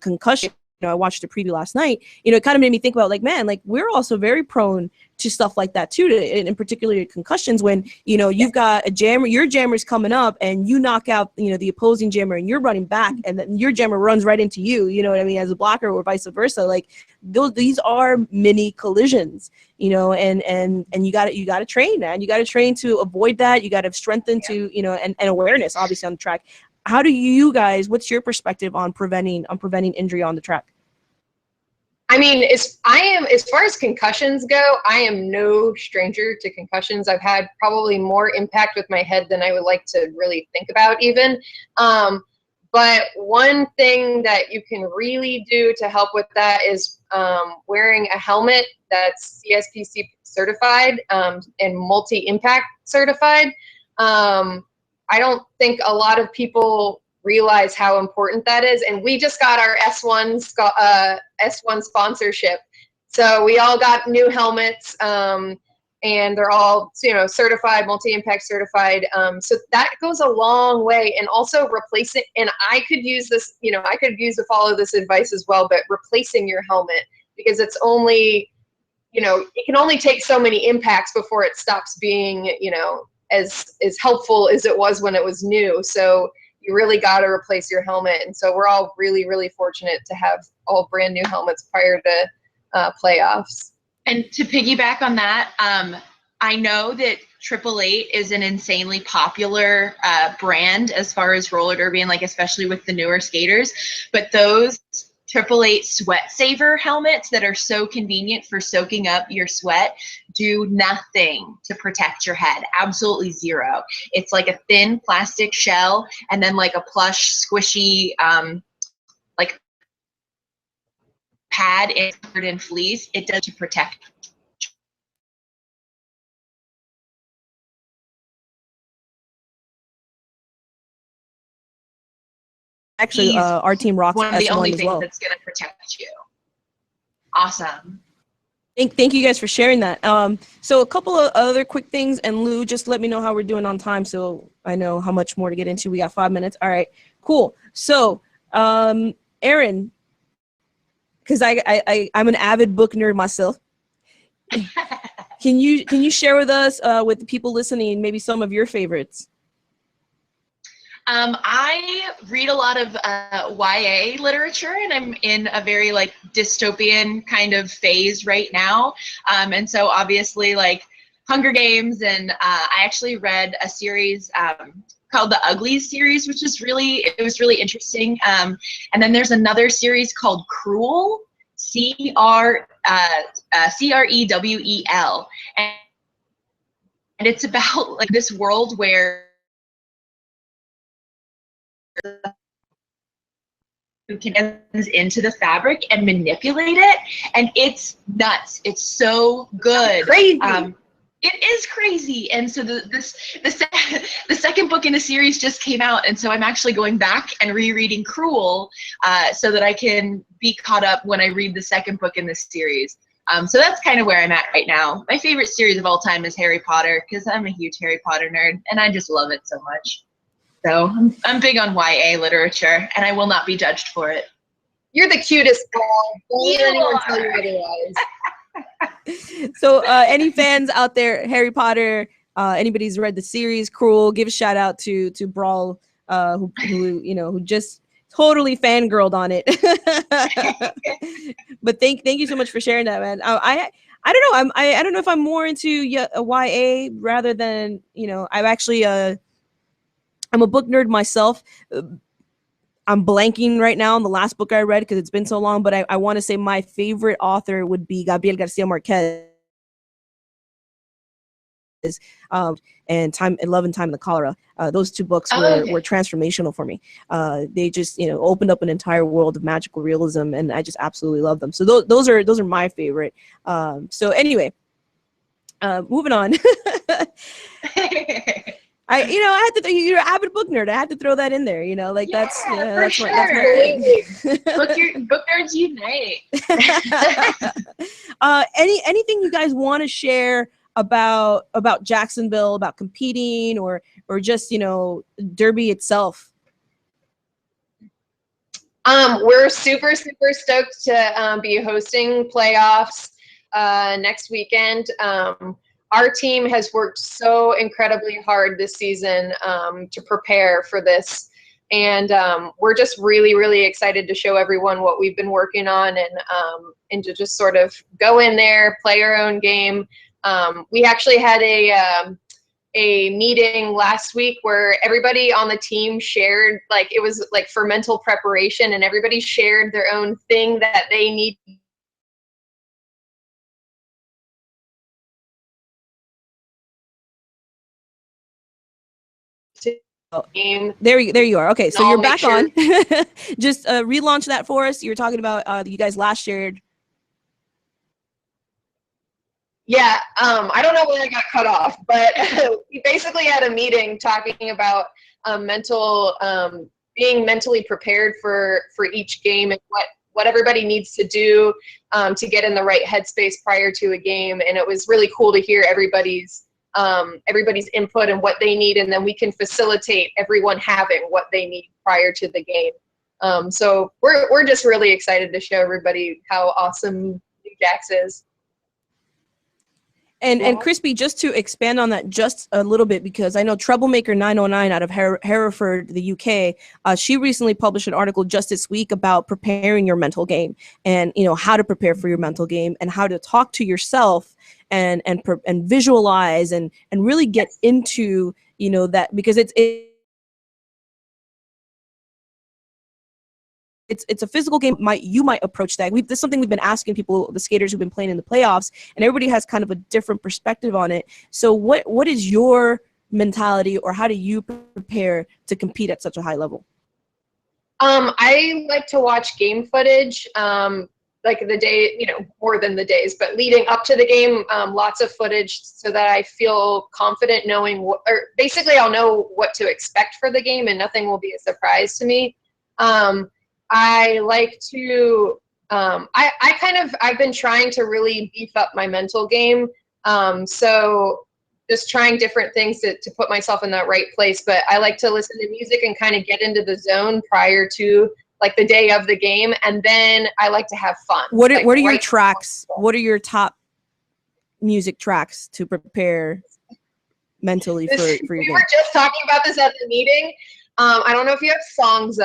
Concussion, I watched the preview last night, it kind of made me think about like, man, like we're also very prone to stuff like that too, in particular concussions, when, you've got a jammer, your jammer's coming up and you knock out, the opposing jammer, and you're running back, and then your jammer runs right into you, as a blocker, or vice versa. Like these are mini collisions, and you got to train, man. You got to train to avoid that. You got to strengthen to, and awareness, obviously, on the track. How do you guys, what's your perspective on preventing injury on the track? As far as concussions go, I am no stranger to concussions. I've had probably more impact with my head than I would like to really think about even. But one thing that you can really do to help with that is wearing a helmet that's CSPC certified and multi-impact certified. I don't think a lot of people realize how important that is, and we just got our S1 sponsorship, so we all got new helmets, and they're all certified, multi-impact certified, so that goes a long way. And also replacing, and I could use this, I could use to follow this advice as well, but replacing your helmet, because it's only, it can only take so many impacts before it stops being, as helpful as it was when it was new. So you really got to replace your helmet. And so we're all really, really fortunate to have all brand new helmets prior to playoffs. And to piggyback on that, I know that 888 is an insanely popular brand as far as roller derby, and like especially with the newer skaters, but those 888 sweat saver helmets that are so convenient for soaking up your sweat do nothing to protect your head. Absolutely zero. It's like a thin plastic shell and then like a plush squishy like pad covered in fleece. It does to protect. Actually, our team rocks one of the S1 only as things well. that's going to protect you. Awesome. Thank you guys for sharing that. So a couple of other quick things, and Lou, just let me know how we're doing on time so I know how much more to get into. We got 5 minutes. All right, cool. So Aaron, because I'm an avid book nerd myself. Can you share with us, with the people listening, maybe some of your favorites? I read a lot of YA literature, and I'm in a very like dystopian kind of phase right now. And so obviously like Hunger Games, and I actually read a series called the Uglies series, which is it was really interesting. And then there's another series called Cruel, Crewel, and it's about like this world where who can get into the fabric and manipulate it, and it's nuts. It's so good. Crazy. It is crazy. And so the second book in the series just came out, and so I'm actually going back and rereading Cruel so that I can be caught up when I read the second book in this series. So that's kind of where I'm at right now. My favorite series of all time is Harry Potter, because I'm a huge Harry Potter nerd, and I just love it so much. So I'm big on YA literature, and I will not be judged for it. You're the cutest girl. Don't let anyone tell you otherwise. So any fans out there, Harry Potter, anybody's read the series, Cruel, give a shout out to Brawl, who just totally fangirled on it. But thank you so much for sharing that, man. I don't know. I don't know if I'm more into YA rather than, I'm actually I'm a book nerd myself. I'm blanking right now on the last book I read because it's been so long, but I want to say my favorite author would be Gabriel Garcia Marquez. And Love and Time in the Cholera. Those two books were transformational for me. They just opened up an entire world of magical realism, and I just absolutely love them. So those are my favorite. So anyway, moving on. I had to. You're an avid book nerd. I had to throw that in there. That's my thing. Book nerds unite. Anything you guys want to share about Jacksonville, about competing, or just Derby itself? We're super stoked to be hosting playoffs next weekend. Our team has worked so incredibly hard this season to prepare for this, and we're just really excited to show everyone what we've been working on, and to just sort of go in there, play our own game. We actually had a meeting last week where everybody on the team shared, like, it was like for mental preparation, and everybody shared their own thing that they need. There you are. Okay, so I'll you're make back sure. on. Just relaunch that for us. You were talking about you guys last shared. Yeah, I don't know when I got cut off, but we basically had a meeting talking about being mentally prepared for each game, and what everybody needs to do to get in the right headspace prior to a game. And it was really cool to hear everybody's input and what they need, and then we can facilitate everyone having what they need prior to the game. So we're just really excited to show everybody how awesome New Jax is. And Krispy, just to expand on that just a little bit, because I know Troublemaker 909 out of Hereford, the UK, she recently published an article just this week about preparing your mental game, and how to prepare for your mental game, and how to talk to yourself and visualize and really get into that, because it's a physical game. You might approach that. This is something we've been asking people, the skaters who've been playing in the playoffs, and everybody has kind of a different perspective on it. So what is your mentality, or how do you prepare to compete at such a high level? I like to watch game footage, like the day, more than the days, but leading up to the game, lots of footage, so that I feel confident knowing basically I'll know what to expect for the game, and nothing will be a surprise to me. I like to, I've been trying to really beef up my mental game. So just trying different things to put myself in that right place. But I like to listen to music and kind of get into the zone prior to, like, the day of the game. And then I like to have fun. What are your tracks? What are your top music tracks to prepare mentally for your game? We were just talking about this at the meeting. I don't know if you have songs,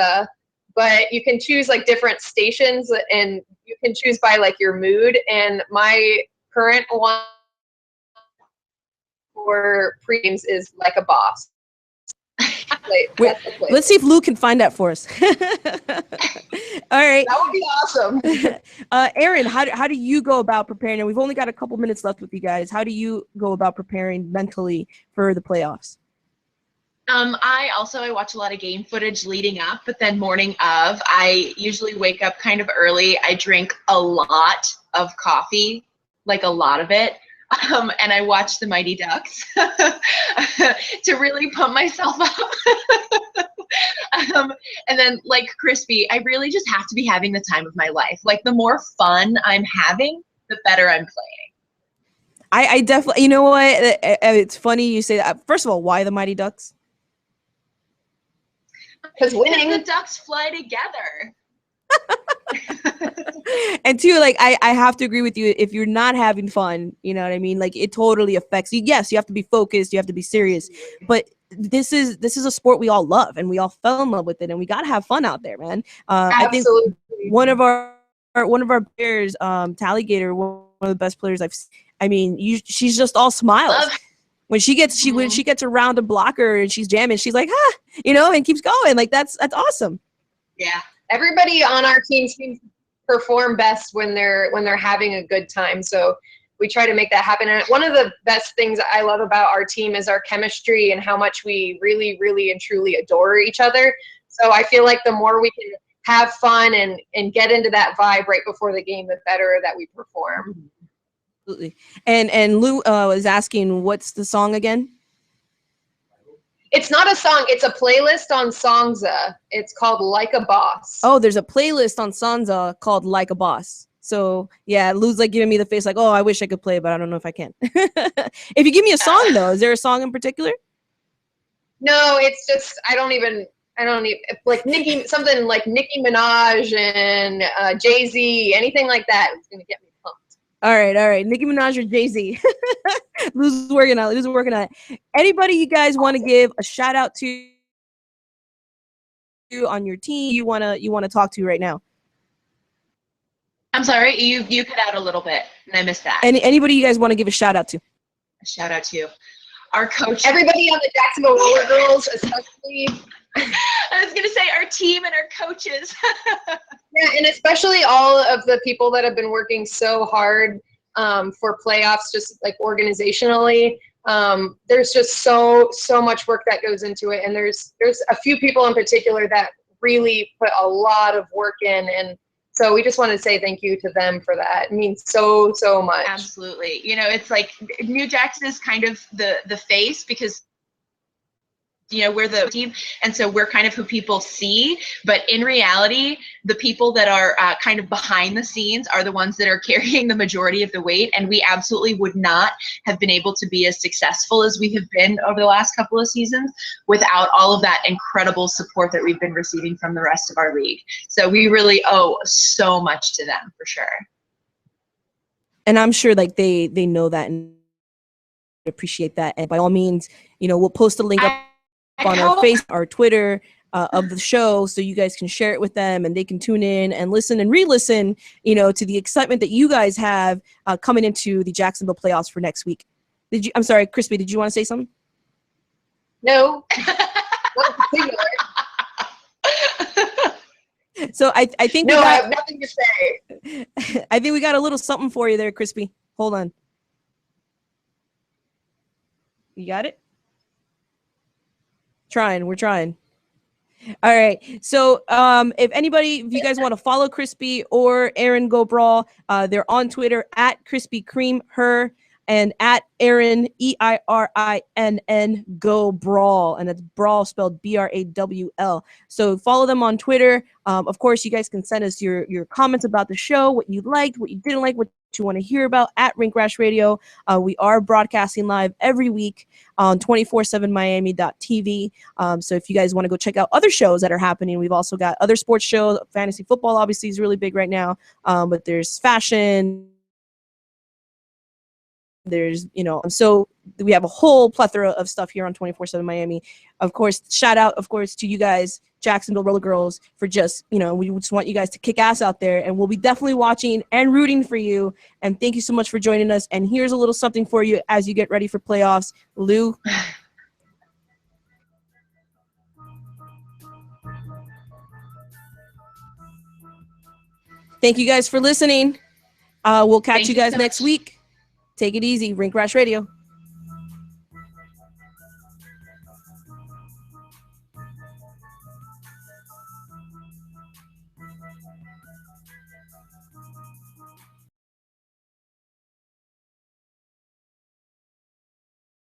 but you can choose like different stations, and you can choose by like your mood. And my current one for pre-games is Like a Boss. That's the place. Let's see if Lou can find that for us. All right. That would be awesome. Aaron, how do you go about preparing? And we've only got a couple minutes left with you guys. How do you go about preparing mentally for the playoffs? I watch a lot of game footage leading up, but then morning of, I usually wake up kind of early. I drink a lot of coffee, like a lot of it. And I watch the Mighty Ducks to really pump myself up. And then like Krispy, I really just have to be having the time of my life. Like the more fun I'm having, the better I'm playing. I definitely, you know what? It's funny you say that. First of all, why the Mighty Ducks? Because winning. The Ducks fly together. And two, like I have to agree with you. If you're not having fun, you know what I mean? Like it totally affects you. Yes, you have to be focused, you have to be serious, but this is a sport we all love and we all fell in love with it, and we gotta have fun out there, man. I think one of our players, Tallygator, one of the best players I've seen. I mean, she's just all smiles. When she gets around a blocker and she's jamming, she's like, and keeps going. Like that's awesome. Yeah. Everybody on our team seems to perform best when they're having a good time. So we try to make that happen. And one of the best things I love about our team is our chemistry and how much we really, really and truly adore each other. So I feel like the more we can have fun and get into that vibe right before the game, the better that we perform. Absolutely. And Lou is asking, what's the song again? It's not a song. It's a playlist on Songza. It's called Like a Boss. Oh, there's a playlist on Sansa called Like a Boss. So, yeah, Lou's like giving me the face like, oh, I wish I could play, but I don't know if I can. If you give me a song, though, is there a song in particular? No, it's just, I don't even, like something like Nicki Minaj and Jay-Z, anything like that is going to get me pumped. All right. Nicki Minaj or Jay-Z. Lou's working on it. Anybody you guys want to give a shout out to on your team you want to talk to right now? I'm sorry, you cut out a little bit and I missed that. Anybody you guys want to give a shout out to? A shout out to our coach. Everybody on the Jacksonville Roller Girls, especially. I was going to say our team and our coaches. Yeah, and especially all of the people that have been working so hard for playoffs, just like organizationally. There's just so much work that goes into it, and there's a few people in particular that really put a lot of work in, and so we just want to say thank you to them for that. It means so much. Absolutely. It's like New Jackson is kind of the face, because we're the team, and so we're kind of who people see, but in reality, the people that are kind of behind the scenes are the ones that are carrying the majority of the weight, and we absolutely would not have been able to be as successful as we have been over the last couple of seasons without all of that incredible support that we've been receiving from the rest of our league. So we really owe so much to them, for sure. And I'm sure like they know that and appreciate that, and by all means, we'll post a link up on our Facebook, our Twitter of the show, so you guys can share it with them and they can tune in and listen and re-listen, to the excitement that you guys have coming into the Jacksonville playoffs for next week. I'm sorry, Krispy, did you want to say something? No. So I think I have nothing to say. I think we got a little something for you there, Krispy. Hold on. You got it? We're trying. All right. So if you guys want to follow Krispy or Aaron Go Brawl, they're on Twitter at Krispy Kreme her and at Aaron EIRINN Go Brawl, and that's Brawl spelled BRAWL. So follow them on Twitter. Of course, you guys can send us your comments about the show, what you liked, what you didn't like, what you want to hear about at Rink Rash Radio. We are broadcasting live every week on 247miami.tv. So if you guys want to go check out other shows that are happening, we've also got other sports shows. Fantasy football obviously is really big right now, but there's fashion. There's, so we have a whole plethora of stuff here on 24/7 Miami. Of course, shout out, of course, to you guys, Jacksonville Roller Girls, for just, we just want you guys to kick ass out there, and we'll be definitely watching and rooting for you. And thank you so much for joining us. And here's a little something for you as you get ready for playoffs. Lou. Thank you guys for listening. We'll catch Thank you you guys so next much. week. Take it easy. Rink Rash Radio.